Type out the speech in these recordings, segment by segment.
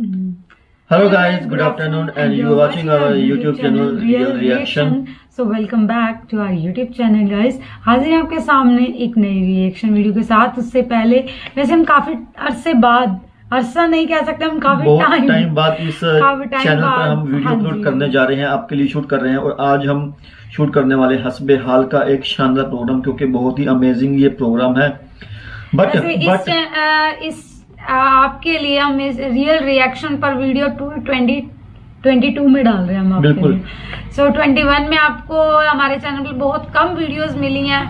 Hello guys, good afternoon and you are watching our YouTube channel Real Reaction. So welcome back to our YouTube channel guys. हाजिर हैं आपके सामने एक नई reaction video के साथ। उससे पहले वैसे हम काफी अरसे बाद, अरसा नहीं कह सकते, हम काफी टाइम बाद इस चैनल पर हम वीडियो अपलोड करने जा रहे हैं, आपके लिए शूट कर रहे हैं। और आज हम शूट करने वाले हस्बे हाल का एक शानदार प्रोग्राम, क्योंकि बहुत ही अमेजिंग ये प्रोग्राम है। बट इस आपके लिए हम इस रियल रिएक्शन पर वीडियो 2022 में डाल रहे हैं हम आपके लिए। सो 21 में आपको हमारे चैनल पर बहुत कम वीडियोस मिली हैं।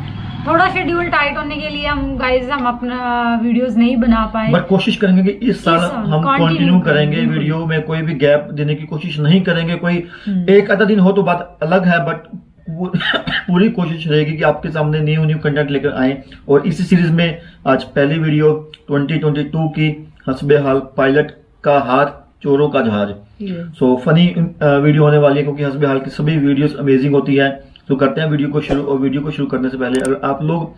थोड़ा शेड्यूल टाइट होने के लिए हम अपना वीडियोस नहीं बना पाए, बट कोशिश करेंगे कि इस साल हम कंटिन्यू करेंगे। वीडियो में कोई भी गैप देने की कोशिश नहीं करेंगे। कोई एक आधा दिन हो तो बात अलग है, बट पूरी कोशिश रहेगी कि आपके सामने न्यू कंटेंट लेकर आए। और इसी सीरीज में आज पहली वीडियो 2022 की हस्बे हाल पायलट का हाथ चोरों का जहाज। सो फनी वीडियो होने वाली है, क्योंकि हस्बे हाल की सभी वीडियोस अमेजिंग होती है। तो करते हैं वीडियो को शुरू। और वीडियो को शुरू करने से पहले अगर आप लोग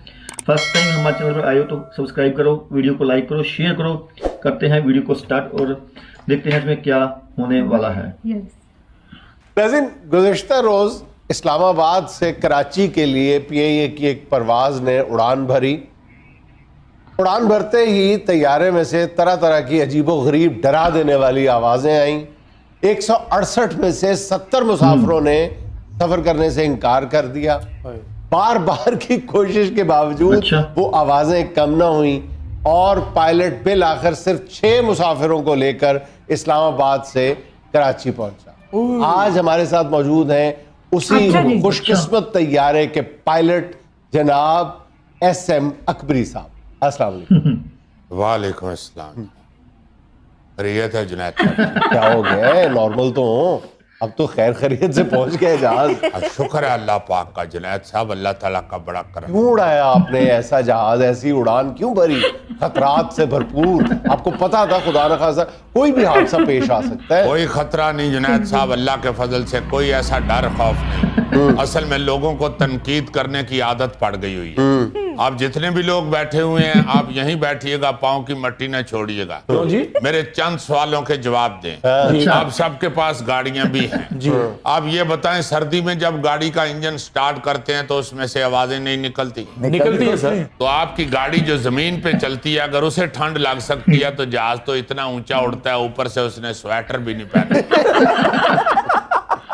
फर्स्ट टाइम हमारे चैनल पर आए हो तो सब्सक्राइब करो, वीडियो को लाइक करो, शेयर करो। करते हैं वीडियो को स्टार्ट और देखते हैं इसमें क्या होने वाला है। गुज़िश्ता रोज इस्लामाबाद से कराची के लिए पीआईए की एक परवाज ने उड़ान भरी। उड़ान भरते ही तैयारे में से तरह तरह की अजीबोगरीब डरा देने वाली आवाजें आईं। 168 में से 70 मुसाफिरों ने सफर करने से इनकार कर दिया। बार बार की कोशिश के बावजूद वो आवाजें कम ना हुई और पायलट बिल आखिर सिर्फ 6 मुसाफिरों को लेकर इस्लामाबाद से कराची पहुंचा। आज हमारे साथ मौजूद हैं उसी खुशकिस्मत तैयारे के पायलट जनाब SM अकबरी साहब। अस्सलाम वालेकुम। वालेकुम अस्सलाम। खैरियत है जुनैद? क्या हो गया? नॉर्मल तो हो, अब तो खैर खैरियत से पहुंच गए जहाज। शुक्र है अल्लाह पाक का जुनैद साहब, अल्लाह ताला का बड़ा करम। क्यों उड़ाया आपने ऐसा जहाज, ऐसी उड़ान क्यों भरी? खतरात से भरपूर। आपको पता था खुदा न खासा कोई भी हादसा पेश आ सकता है। कोई खतरा नहीं जुनैद साहब, अल्लाह के फजल से कोई ऐसा डर खौफ नहीं। असल में लोगों को तनकीद करने की आदत पड़ गई हुई है। आप जितने भी लोग बैठे हुए हैं, आप यहीं बैठिएगा, पाँव की मट्टी न छोड़िएगा। मेरे चंद सवालों के जवाब दें। आप सबके पास गाड़ियां भी हैं जी। आप ये बताएं, सर्दी में जब गाड़ी का इंजन स्टार्ट करते हैं तो उसमें से आवाजें नहीं निकलती? निकलती है सर। तो आपकी गाड़ी जो जमीन पे चलती है, अगर उसे ठंड लग सकती है तो जहाज तो इतना ऊंचा उड़ता है, ऊपर से उसने स्वेटर भी नहीं पहना।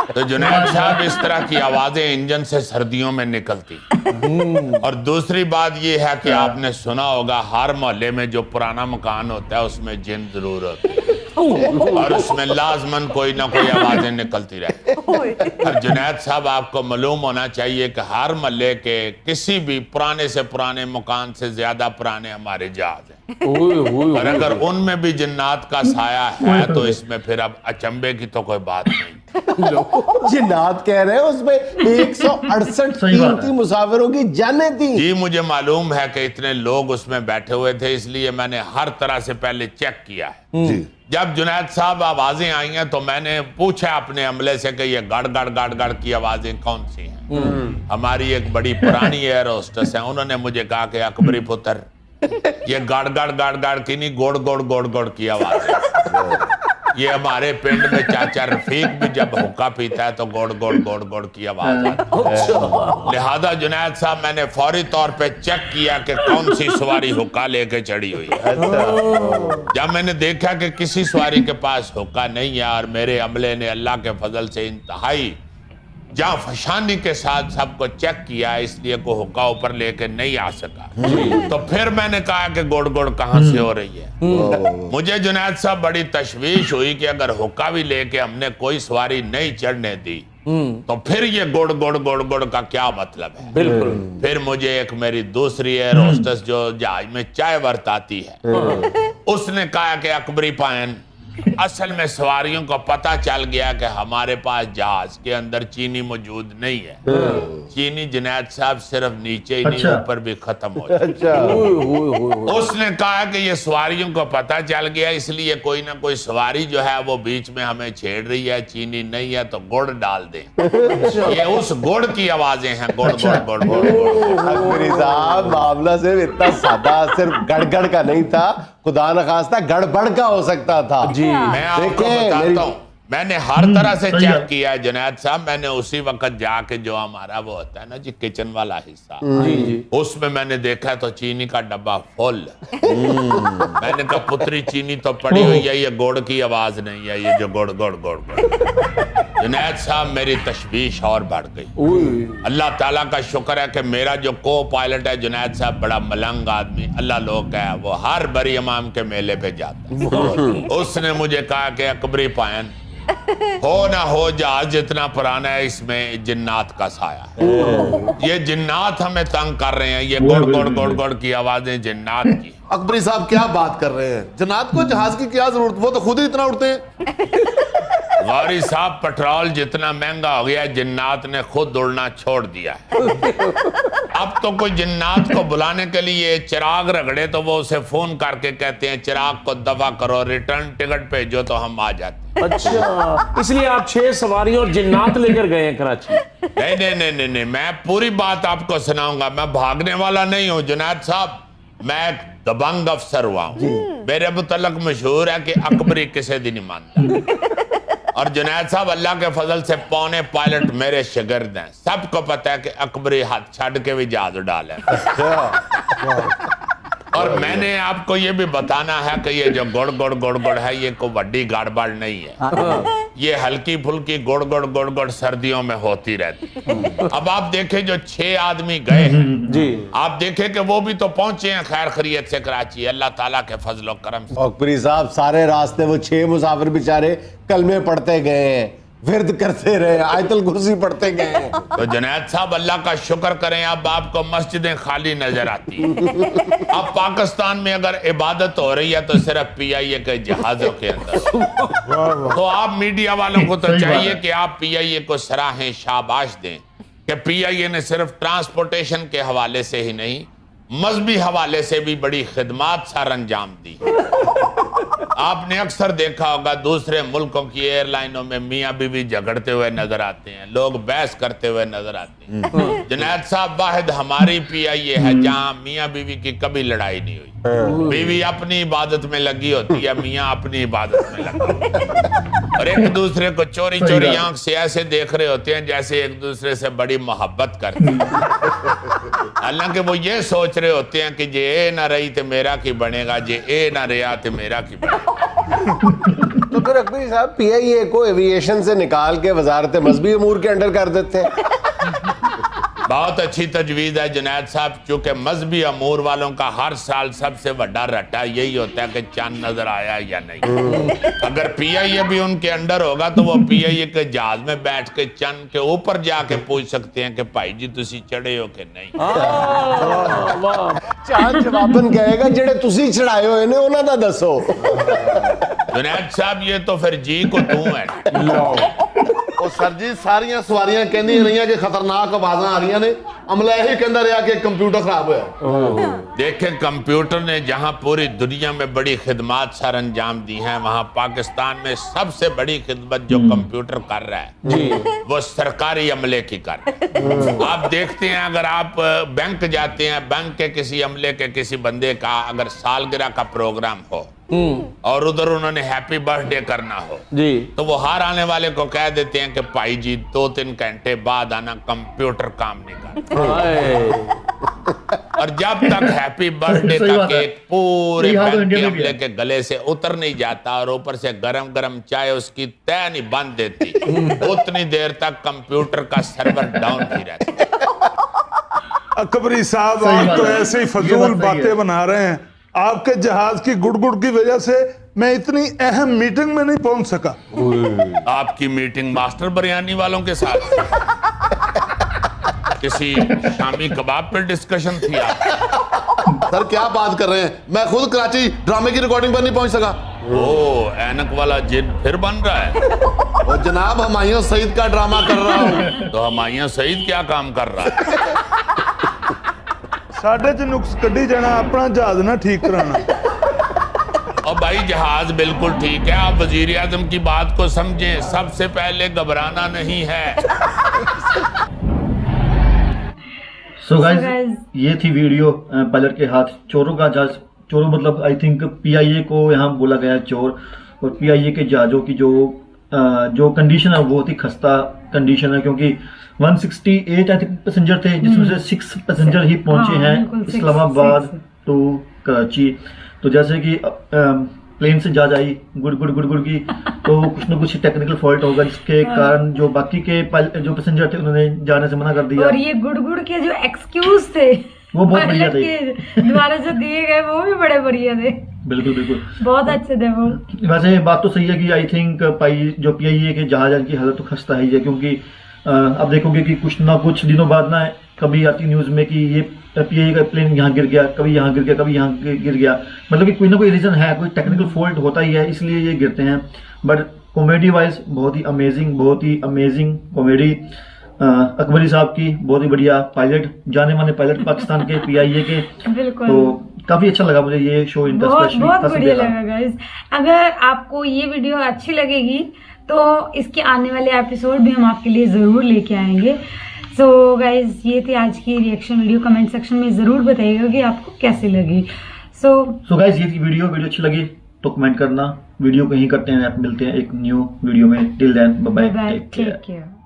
तो जुनैद साहब, इस तरह की आवाजें इंजन से सर्दियों में निकलती। और दूसरी बात यह है कि आपने सुना होगा हर मोहल्ले में जो पुराना मकान होता है उसमें जिन जरूर होते हैं और उसमें लाजमन कोई ना कोई आवाजें निकलती रहती। और जुनैद साहब, आपको मालूम होना चाहिए कि हर मोहल्ले के किसी भी पुराने से पुराने मकान से ज्यादा पुराने हमारे जहाज हैं। और अगर उनमें भी जिन्नात का साया है तो इसमें फिर अब अचंभे की तो कोई बात नहीं। जिन्नात कह रहे हैं, उसमें 168 कीमती मुसाफिरों की जानें थी। जी, मुझे मालूम है कि इतने लोग उसमें बैठे हुए थे, इसलिए मैंने हर तरह से पहले चेक किया है जी। जब जुनैद साहब आवाजें आई हैं तो मैंने पूछा अपने अमले से कि ये गड़ गड़ गड़ गड़ की आवाजें कौन सी हैं। हमारी एक बड़ी पुरानी एयर होस्टेस है, उन्होंने मुझे कहा कि अकबरी पुत्र, ये गड़ गड़ गड़ गड़ की नहीं, गोड़ गोड़ गोड़ गोड़ की आवाज है। ये हमारे पिंड में चाचा रफीक भी जब हुक्का पीता है तो गोड़ गोड़ गोड़ गोड़ की आवाज आती है। लिहाजा जुनैद साहब, मैंने फौरी तौर पे चेक किया कि कौन सी सवारी हुक्का लेके चढ़ी हुई है। जब मैंने देखा कि किसी सवारी के पास हुक्का नहीं है और मेरे अमले ने अल्लाह के फजल से इंतहाई जहाँ फशानी के साथ सबको चेक किया, इसलिए को हुक्का ऊपर लेके नहीं आ सका। तो फिर मैंने कहा कि गोड़ गोड़ कहाँ से हो रही है। मुझे जुनैद साहब बड़ी तशवीश हुई कि अगर हुक्का भी लेके हमने कोई सवारी नहीं चढ़ने दी तो फिर ये गोड़ गोड़ गोड़ गोड़ का क्या मतलब है। बिल्कुल। फिर मुझे एक मेरी दूसरी एयर होस्टेस जो जहाज में चाय बरताती है, उसने कहा कि अकबरी पायन, असल में सवारियों को पता चल गया कि हमारे पास जहाज के अंदर चीनी मौजूद नहीं है। चीनी जुनैद साहब सिर्फ नीचे ही नहीं, ऊपर भी खत्म हो जाए। उसने कहा कि ये सवारियों को पता चल गया, इसलिए कोई ना कोई सवारी जो है वो बीच में हमें छेड़ रही है, चीनी नहीं है तो गुड़ डाल दें। ये उस गुड़ की आवाजें हैं, गुड़ गुड़ गुड़ गुड़। अकबरी साहब, मामला सिर्फ इतना सादा, सिर्फ गड़गड़ का नहीं था, खुदा न खास्ता गड़बड़ का हो सकता था। जी मैं आपको बताता हूँ, मैंने हर तरह से चेक किया है जुनैद साहब। मैंने उसी वक्त जाके जो हमारा वो होता है ना जी किचन वाला हिस्सा, उसमें मैंने देखा तो चीनी का डब्बा फुल। मैंने कहा पुत्री चीनी तो पड़ी हुई है, ये गुड़ की आवाज नहीं है, ये जो गुड़ गुड़ गुड़ गुड़। जुनैद साहब मेरी तशवीश और बढ़ गई। अल्लाह ताला का शुक्र है कि मेरा जो को पायलट है जुनैद साहब बड़ा मलंग आदमी, अल्लाह लोग है, वो हर बरी इमाम के मेले पे जाता है। उसने मुझे कहा कि अकबरी पायन हो ना हो जहाज जितना पुराना है, इसमें जिन्नात का साया है। ये जिन्नात हमें तंग कर रहे हैं, ये गुड़ गुड़ गुड़ गुड़ की आवाजें जिन्नात की। अकबरी साहब क्या बात कर रहे हैं, जन्नात को जहाज की क्या जरूरत, वो तो खुद ही इतना उड़ते हैं। गौरी साहब पेट्रोल जितना महंगा हो गया, जिन्नात ने खुद उड़ना छोड़ दिया है। अब तो कोई जिन्नात को बुलाने के लिए चिराग रगड़े तो वो उसे फोन करके कहते हैं चिराग को दफा करो, रिटर्न टिकट भेजो तो हम आ जाते। अच्छा, इसलिए आप 6 सवारियों और जिन्नात लेकर गए हैं कराची? नहीं नहीं नहीं नहीं नहीं, मैं पूरी बात आपको सुनाऊंगा। मैं भागने वाला नहीं हूँ जुनैद साहब, मैं एक दबंग अफसर हुआ हूँ। मेरे मुतल्लक मशहूर है कि अकबरी किसे दिन नहीं मानता। और जुनैद साहब अल्लाह के फजल से पौने पायलट मेरे शागिर्द हैं। सबको पता है कि अकबरी हाथ छड़ के भी जहाज डाले। और मैंने आपको ये भी बताना है कि ये जो गुड़ गुड़ गुड़ गुड़ है, ये कोई बड़ी गड़बड़ नहीं है। ये हल्की फुल्की गुड़ गुड़ गुड़ गुड़ सर्दियों में होती रहती। अब आप देखें जो 6 आदमी गए हैं जी, आप देखें कि वो भी तो पहुंचे हैं खैर खैरियत से कराची, अल्लाह ताला के फजल करम से। अकबरी साहब सारे रास्ते वो 6 मुसाफिर बेचारे कलमे पढ़ते गए हैं, विर्द करते रहे, आयतुल कुर्सी पढ़ते गए। तो जुनैद साहब अल्लाह का शुक्र करें, अब आपको मस्जिदें खाली नजर आती हैं। अब पाकिस्तान में अगर इबादत हो रही है तो सिर्फ PIA के जहाजों के अंदर। तो आप मीडिया वालों को तो चाहिए कि आप PIA को सराहें, शाबाश दें कि PIA ने सिर्फ ट्रांसपोर्टेशन के हवाले से ही नहीं, मजहबी हवाले से भी बड़ी खिदमात सर अंजाम दी। आपने अक्सर देखा होगा दूसरे मुल्कों की एयरलाइनों में मियाँ बीवी झगड़ते हुए नजर आते हैं, लोग बहस करते हुए नजर आते हैं। जुनैद साहब वाहिद हमारी PIA है जहाँ मियाँ बीवी की कभी लड़ाई नहीं हुई। बीवी अपनी इबादत में लगी होती है, मियाँ अपनी इबादत में लगा, और एक दूसरे को चोरी चोरी आंख से ऐसे देख रहे होते हैं जैसे एक दूसरे से बड़ी मोहब्बत करते हैं। हालांकि वो ये सोच रहे होते हैं कि जे ए ना रही तो मेरा की बनेगा, जे ए ना रहा तो मेरा की बनेगा। तो फिर अकबरी साहब PIA को एविएशन से निकाल के वजारत मजहबी अमूर के अंडर कर देते हैं। बहुत अच्छी तजवीज है जुनैद साहब, क्योंकि मजहबी अमूर वालों का हर साल सबसे बड़ा रट्टा यही होता है कि चांद नजर आया या नहीं। अगर PIA भी उनके अंडर होगा तो वो PIA के जहाज में बैठ के चंद के ऊपर जाके पूछ सकते हैं कि भाई जी तुसी चढ़े हो कि नहीं। चांद जवाबन कहेगा जेड़े तुसी चढ़ाए हुए ने उन्हां दा दसो। जुनैद साहब ये तो फिर जी को तू है। ਉਹ ਸਰ ਜੀ ਸਾਰੀਆਂ ਸਵਾਰੀਆਂ ਕਹਿੰਦੀਆਂ ਰਹੀਆਂ ਕਿ ਖਤਰਨਾਕ ਆਵਾਜ਼ਾਂ ਆ ਰਹੀਆਂ ਨੇ, ਅਮਲਾ ਇਹੀ ਕਹਿੰਦਾ ਰਿਹਾ ਕਿ ਕੰਪਿਊਟਰ ਖਰਾਬ ਹੋਇਆ। देखें कंप्यूटर ने जहां पूरी दुनिया में बड़ी खिदमत सर अंजाम दी हैं, वहां पाकिस्तान में सबसे बड़ी खिदमत जो कंप्यूटर कर रहा है वो सरकारी अमले की कर रहा है। आप देखते हैं अगर आप बैंक जाते हैं, बैंक के किसी अमले के किसी बंदे का अगर सालगिरह का प्रोग्राम हो और उधर उन्होंने हैप्पी बर्थडे करना हो जी, तो वो हर आने वाले को कह देते हैं कि भाई जी 2-3 घंटे बाद आना, कंप्यूटर काम नहीं करता। और जब तक हैप्पी बर्थडे का केक पूरे बैंक के अमले के गले से उतर नहीं जाता और ऊपर से गरम गरम चाय उसकी तय नहीं बंद देती, उतनी देर तक कंप्यूटर का सर्वर डाउन ही रहता। अकबरी साहब आप तो ऐसे ही फजूल बातें बना रहे हैं। आपके जहाज की गुड़गुड़ की वजह से मैं इतनी अहम मीटिंग में नहीं पहुंच सका। आपकी मीटिंग मास्टर बिरयानी वालों के साथ किसी शामी कबाब पर डिस्कशन थी आप? सर क्या बात कर रहे हैं, मैं खुद कराची ड्रामे की रिकॉर्डिंग पर नहीं पहुंच सका। ओ ऐनक वाला जिन फिर बन रहा है। और जनाब हुमायूं सईद का ड्रामा कर रहा हूँ। तो हुमायूं सईद क्या काम कर रहा है? साढ़े च नुक्स कड्ढी जाना, अपना जहाज ना ठीक कराना। और भाई जहाज बिल्कुल ठीक है, आप वजीर आजम की बात को समझें, सबसे पहले घबराना नहीं है। सो गाइस ये थी वीडियो पायलट के हाथ चोरों का जहाज चोरों मतलब आई थिंक PIA को यहाँ बोला गया है चोर, और PIA के जहाजों की जो कंडीशन है बहुत ही खस्ता कंडीशन है, क्योंकि 168 आई थिंक पैसेंजर थे, जिसमें से 6 पैसेंजर ही पहुंचे हाँ, हैं बिल्कुल, इस्लामाबाद six। टू कराची। तो जैसे कि प्लेन से जहाज आई गुड़ की, तो कुछ ना कुछ टेक्निकल फॉल्ट होगा, जिसके कारण जो बाकी के जो पैसेंजर थे उन्होंने जाने से मना कर दिया। और ये गुड़ के जो एक्सक्यूज थे वो बहुत बढ़िया थे, के द्वारा जो दिए गए वो भी बड़े बढ़िया थे। बिल्कुल बहुत अच्छे थे वो। वैसे बात तो सही है कि आई थिंक जो PIA के जहाज की हालत तो खस्ता ही है, क्योंकि अब देखोगे कि कुछ ना कुछ दिनों बाद ना कभी आती न्यूज में कि ये PIA का प्लेन यहाँ गिर गया, कभी यहाँ गिर गया, कभी यहाँ गिर गया, मतलब कि कोई ना कोई रीजन है, कोई टेक्निकल फॉल्ट होता ही है, इसलिए ये गिरते हैं। बट कॉमेडी वाइज बहुत ही अमेजिंग कॉमेडी अकबरी साहब की, बहुत ही बढ़िया पायलट, जाने माने पायलट पाकिस्तान के PIA के। बिल्कुल, तो काफी अच्छा लगा मुझे ये शो, इनका बहुत बढ़िया लगा गाइस। अगर आपको ये वीडियो अच्छी लगेगी तो इसके आने वाले एपिसोड भी हम आपके लिए जरूर लेके आएंगे। सो गाइस, ये थी आज की रिएक्शन वीडियो। कमेंट सेक्शन में जरूर बताइएगा कि आपको कैसी लगी। सो गाइस, ये थी वीडियो अच्छी लगी तो कमेंट करना। वीडियो कहीं करते हैं, मिलते हैं एक न्यू वीडियो में। Till then bye bye, take care.